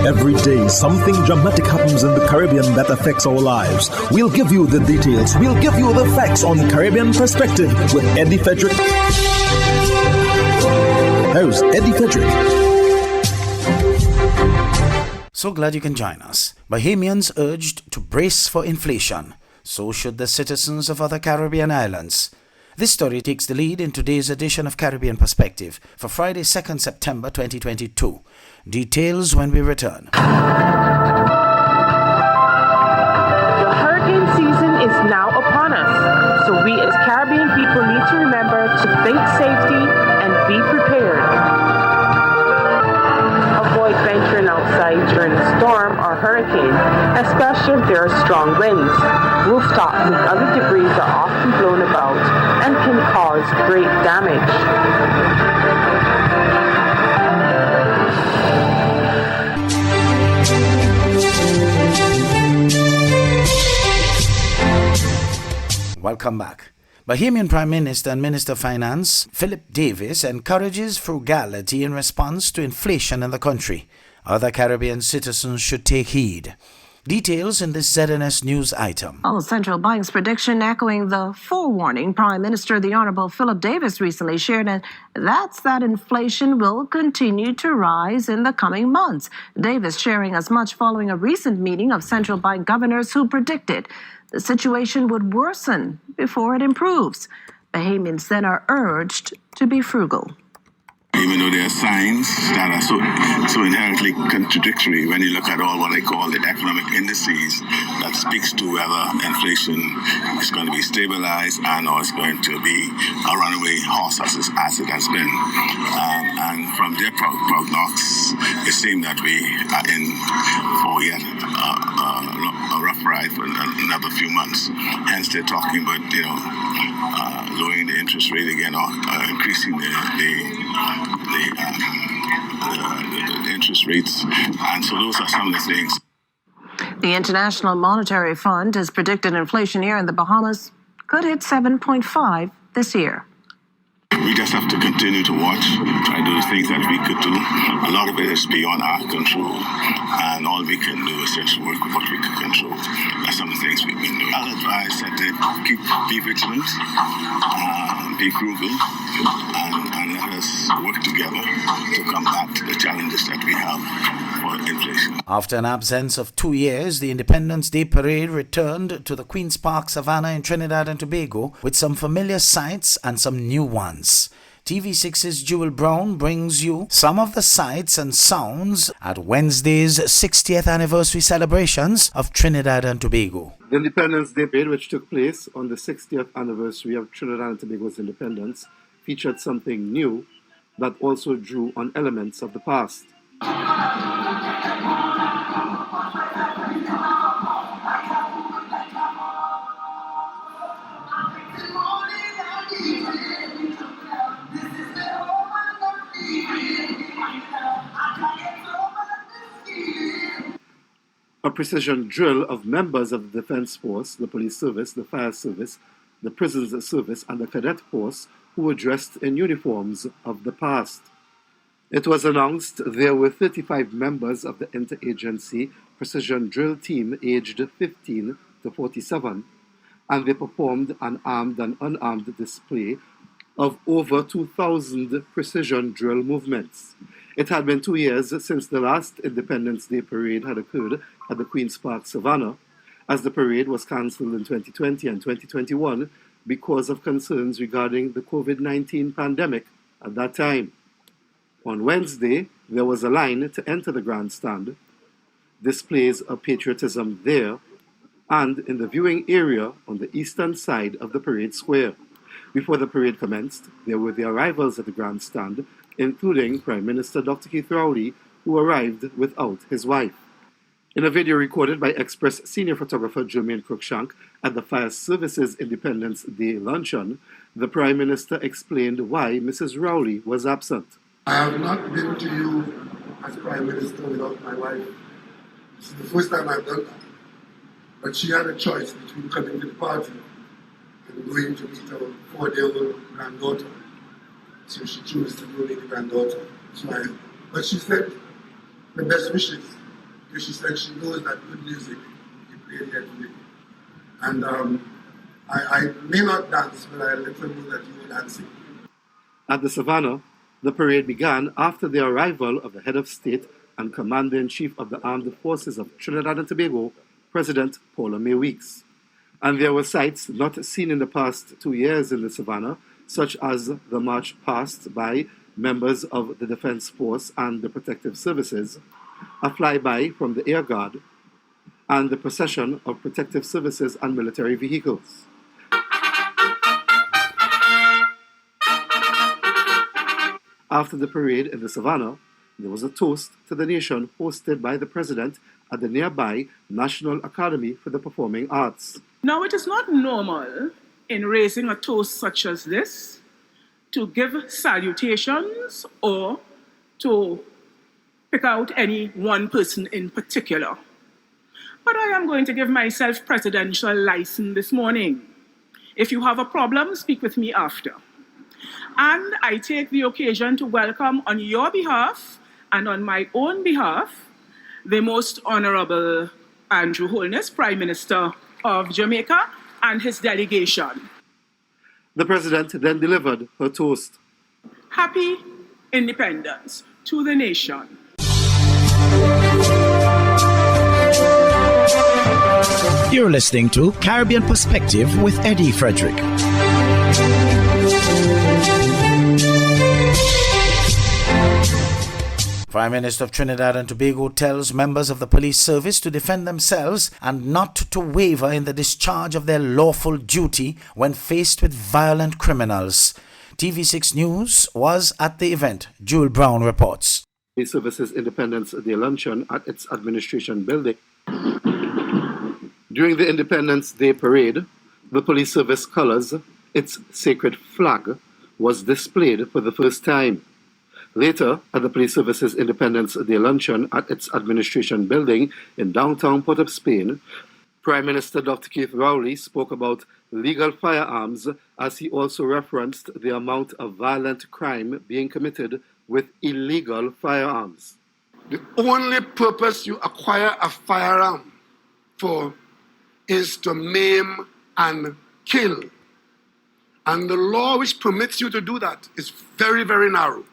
Every day, something dramatic happens in the Caribbean that affects our lives. We'll give you the details. We'll give you the facts on Caribbean Perspective with Eddie Frederick. Here's Eddie Frederick. So glad you can join us. Bahamians urged to brace for inflation. So should the citizens of other Caribbean islands. This story takes the lead in today's edition of Caribbean Perspective for Friday, 2nd September 2022. Details when we return. The hurricane season is now upon us, so we as Caribbean people need to remember to think safety and be prepared. Avoid venturing outside during a storm or hurricane, especially if there are strong winds. Rooftops and other debris are often blown about and can cause great damage. Welcome back. Bahamian Prime Minister and Minister of Finance Philip Davis encourages frugality in response to inflation in the country. Other Caribbean citizens should take heed. Details in this ZNS News item. Central Bank's prediction echoing the forewarning Prime Minister, the Honorable Philip Davis, recently shared, and that's that inflation will continue to rise in the coming months. Davis sharing as much following a recent meeting of central bank governors who predicted the situation would worsen before it improves. Bahamians then are urged to be frugal. Even though there are signs that are so inherently contradictory when you look at all what I call the economic indices that speaks to whether inflation is going to be stabilized and or it's going to be a runaway horse as it has been. And from their prognosis, it seems that we are in for yet a rough ride for another few months. Hence, they're talking about lowering the interest rate again or increasing the interest rates, and so those are some of the things. The International Monetary Fund has predicted inflation here in the Bahamas could hit 7.5 this year. We just have to continue to watch, try to do the things that we could do. A lot of it is beyond our control, and all we can do is just work with what we can control. That's some of the things we can do. I'll advise that they be vigilant, be frugal, and let us work together to combat the challenges that we have for inflation. After an absence of 2 years, the Independence Day Parade returned to the Queen's Park Savannah in Trinidad and Tobago with some familiar sights and some new ones. TV6's Jewel Brown brings you some of the sights and sounds at Wednesday's 60th anniversary celebrations of Trinidad and Tobago. The Independence Day Parade, which took place on the 60th anniversary of Trinidad and Tobago's independence, featured something new that also drew on elements of the past. A precision drill of members of the Defense Force, the Police Service, the Fire Service, the Prisons Service, and the Cadet Force, who were dressed in uniforms of the past. It was announced there were 35 members of the interagency precision drill team aged 15 to 47, and they performed an armed and unarmed display of over 2,000 precision drill movements. It had been 2 years since the last Independence Day Parade had occurred at the Queen's Park Savannah, as the parade was cancelled in 2020 and 2021 because of concerns regarding the COVID-19 pandemic at that time. On Wednesday, there was a line to enter the grandstand, displays of patriotism there, and in the viewing area on the eastern side of the parade square. Before the parade commenced, there were the arrivals at the grandstand, including Prime Minister Dr. Keith Rowley, who arrived without his wife. In a video recorded by Express senior photographer Jermaine Cruikshank at the Fire Service's Independence Day luncheon, the Prime Minister explained why Mrs. Rowley was absent. I have not been to you as Prime Minister without my wife. This is the first time I've done that. But she had a choice between coming to the party and going to meet her 4-year-old granddaughter. So she chose to go meet the granddaughter. But she said the best wishes because she said she knows that good music you play here today. And I may not dance, but I let her know that you were dancing. At the Savannah, the parade began after the arrival of the head of state and Commander-in-Chief of the Armed Forces of Trinidad and Tobago, President Paula May Weeks. And there were sights not seen in the past 2 years in the Savannah, such as the march past by members of the Defense Force and the Protective Services, a flyby from the Air Guard, and the procession of protective services and military vehicles. After the parade in the Savannah, there was a toast to the nation hosted by the President at the nearby National Academy for the Performing Arts. Now, it is not normal in raising a toast such as this to give salutations or to pick out any one person in particular. But I am going to give myself presidential license this morning. If you have a problem, speak with me after. And I take the occasion to welcome on your behalf and on my own behalf the Most Honorable Andrew Holness, Prime Minister of Jamaica, and his delegation. The President then delivered her toast. Happy independence to the nation. You're listening to Caribbean Perspective with Eddie Frederick. Prime Minister of Trinidad and Tobago tells members of the police service to defend themselves and not to waver in the discharge of their lawful duty when faced with violent criminals. TV6 News was at the event. Jewel Brown reports. The Services Independence Day luncheon at its administration building. During the Independence Day parade, the police service colors, its sacred flag, was displayed for the first time. Later, at the Police Services Independence Day luncheon at its administration building in downtown Port of Spain, Prime Minister Dr. Keith Rowley spoke about legal firearms as he also referenced the amount of violent crime being committed with illegal firearms. The only purpose you acquire a firearm for is to maim and kill. And the law which permits you to do that is very, very narrow.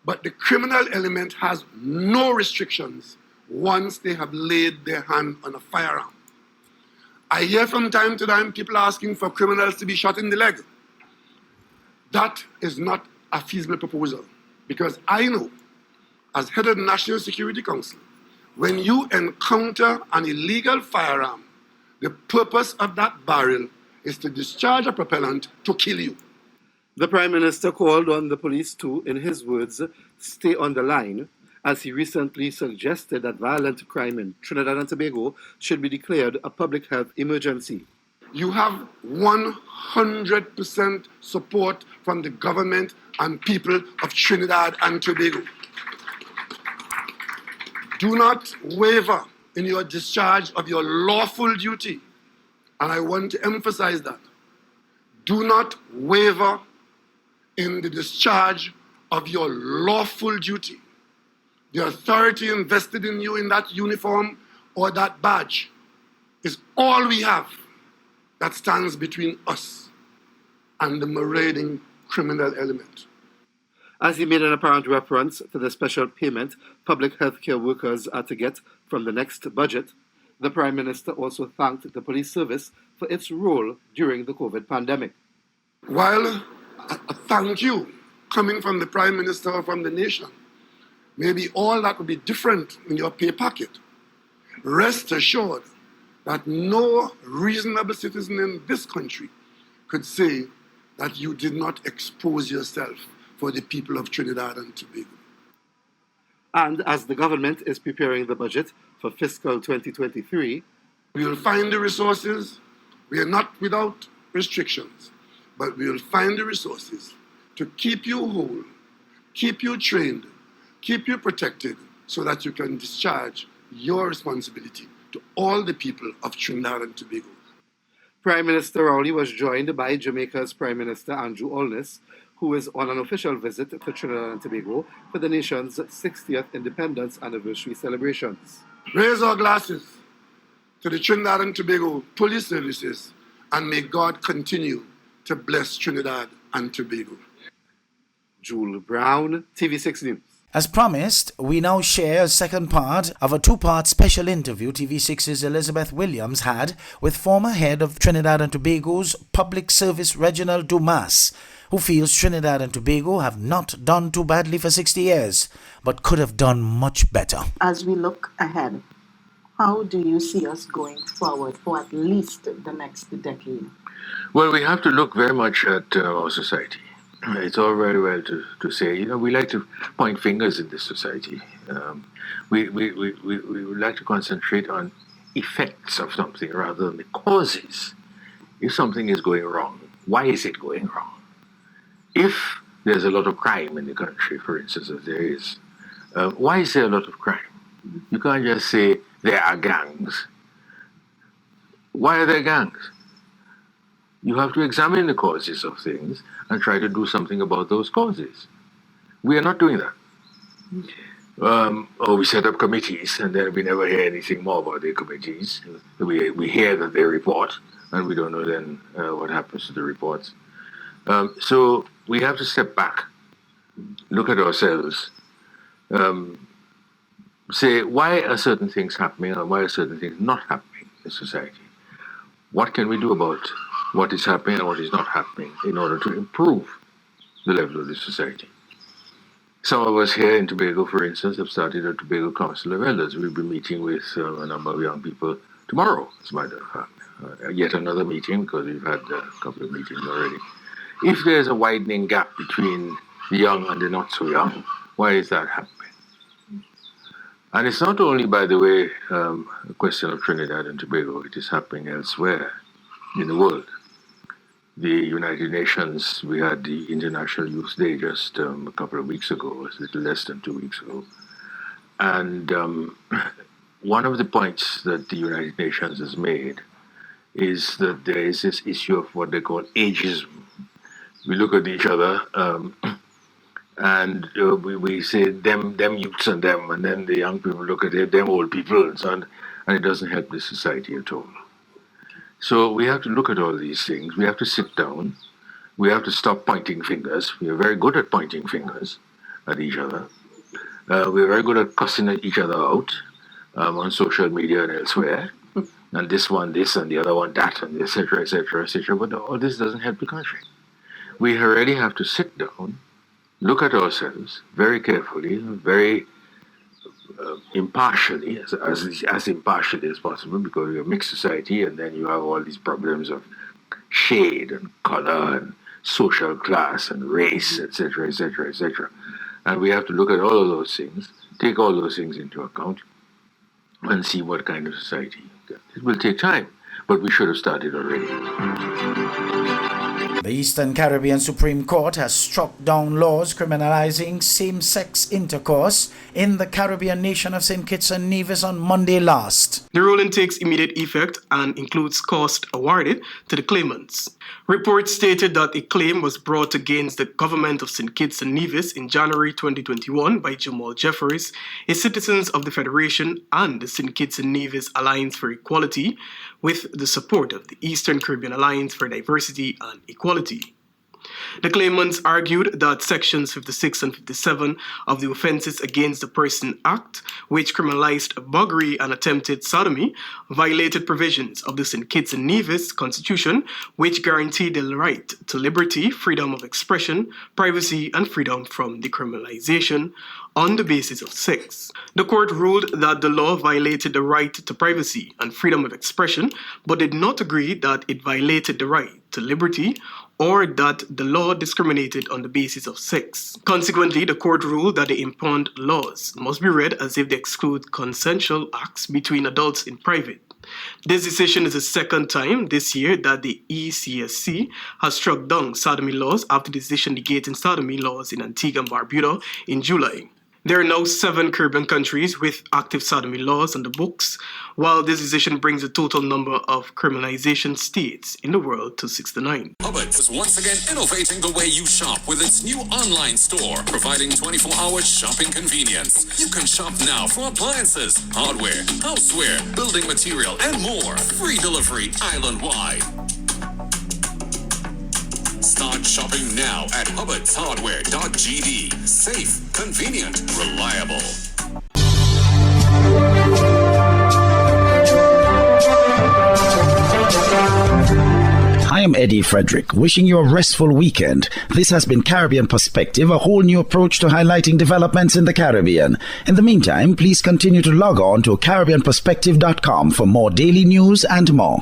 But the criminal element has no restrictions once they have laid their hand on a firearm. I hear from time to time people asking for criminals to be shot in the leg. That is not a feasible proposal, because I know, as head of the National Security Council, when you encounter an illegal firearm, the purpose of that barrel is to discharge a propellant to kill you. The Prime Minister called on the police to, in his words, stay on the line, as he recently suggested that violent crime in Trinidad and Tobago should be declared a public health emergency. You have 100% support from the government and people of Trinidad and Tobago. Do not waver in your discharge of your lawful duty. And I want to emphasize that. Do not waver in the discharge of your lawful duty. The authority invested in you in that uniform or that badge is all we have that stands between us and the marauding criminal element. As he made an apparent reference to the special payment public healthcare workers are to get from the next budget, the Prime Minister also thanked the police service for its role during the COVID pandemic. While a thank you coming from the Prime Minister or from the nation, maybe all that would be different in your pay packet, rest assured that no reasonable citizen in this country could say that you did not expose yourself for the people of Trinidad and Tobago. And as the government is preparing the budget for fiscal 2023, we will find the resources. We are not without restrictions, but we will find the resources to keep you whole, keep you trained, keep you protected, so that you can discharge your responsibility to all the people of Trinidad and Tobago. Prime Minister Rowley was joined by Jamaica's Prime Minister Andrew Holness, who is on an official visit to Trinidad and Tobago for the nation's 60th independence anniversary celebrations. Raise our glasses to the Trinidad and Tobago police services, and may God continue to bless Trinidad and Tobago. Jewel Brown, TV6 News. As promised, we now share a second part of a two-part special interview TV6's Elizabeth Williams had with former head of Trinidad and Tobago's Public Service Reginald Dumas, who feels Trinidad and Tobago have not done too badly for 60 years, but could have done much better. As we look ahead, how do you see us going forward for at least the next decade? Well, we have to look very much at our society. It's all very well to say, we like to point fingers in this society. We would like to concentrate on effects of something rather than the causes. If something is going wrong, why is it going wrong? If there's a lot of crime in the country, for instance, as there is, why is there a lot of crime? You can't just say there are gangs. Why are there gangs? You have to examine the causes of things and try to do something about those causes. We are not doing that. Or we set up committees and then we never hear anything more about the committees. We hear that they report and we don't know then what happens to the reports. So we have to step back, look at ourselves, say why are certain things happening and why are certain things not happening in society? What can we do about what is happening and what is not happening in order to improve the level of the society? Some of us here in Tobago, for instance, have started a Tobago Council of Elders. We'll be meeting with a number of young people tomorrow, as a matter of fact. Yet another meeting, because we've had a couple of meetings already. If there's a widening gap between the young and the not so young, why is that happening? And it's not only, by the way, a question of Trinidad and Tobago, it is happening elsewhere in the world. The United Nations, we had the International Youth Day just a couple of weeks ago, a little less than 2 weeks ago. And one of the points that the United Nations has made is that there is this issue of what they call ageism. We look at each other and we say them youths and them, and then the young people look at it, them old people and so on, and it doesn't help the society at all. So we have to look at all these things. We have to sit down. We have to stop pointing fingers. We are very good at pointing fingers at each other. We're very good at cussing at each other out on social media and elsewhere. And this one this and the other one that and et cetera, et cetera, et cetera. But all this doesn't help the country. We really have to sit down, look at ourselves very carefully, very impartially, as impartially as possible, because we're a mixed society and then you have all these problems of shade and color and social class and race, etc., etc., etc. And we have to look at all of those things, take all those things into account and see what kind of society. It will take time, but we should have started already. The Eastern Caribbean Supreme Court has struck down laws criminalizing same-sex intercourse in the Caribbean nation of St. Kitts and Nevis on Monday last. The ruling takes immediate effect and includes cost awarded to the claimants. Reports stated that a claim was brought against the government of St. Kitts and Nevis in January 2021 by Jamal Jeffries, a citizen of the Federation and the St. Kitts and Nevis Alliance for Equality, with the support of the Eastern Caribbean Alliance for Diversity and Equality. The claimants argued that Sections 56 and 57 of the Offences Against the Person Act, which criminalized buggery and attempted sodomy, violated provisions of the St. Kitts and Nevis Constitution, which guaranteed the right to liberty, freedom of expression, privacy, and freedom from decriminalization on the basis of sex. The court ruled that the law violated the right to privacy and freedom of expression, but did not agree that it violated the right to liberty or that the law discriminated on the basis of sex. Consequently, the court ruled that the impugned laws must be read as if they exclude consensual acts between adults in private. This decision is the second time this year that the ECSC has struck down sodomy laws after the decision negating sodomy laws in Antigua and Barbuda in July. There are now 7 Caribbean countries with active sodomy laws on the books, while this decision brings the total number of criminalization states in the world to 69. Hubbard's is once again innovating the way you shop with its new online store, providing 24-hour shopping convenience. You can shop now for appliances, hardware, houseware, building material, and more. Free delivery island-wide. Start shopping now at hubbardshardware.gd. Safe, convenient, reliable. I am Eddie Frederick, wishing you a restful weekend. This has been Caribbean Perspective, a whole new approach to highlighting developments in the Caribbean. In the meantime, please continue to log on to CaribbeanPerspective.com for more daily news and more.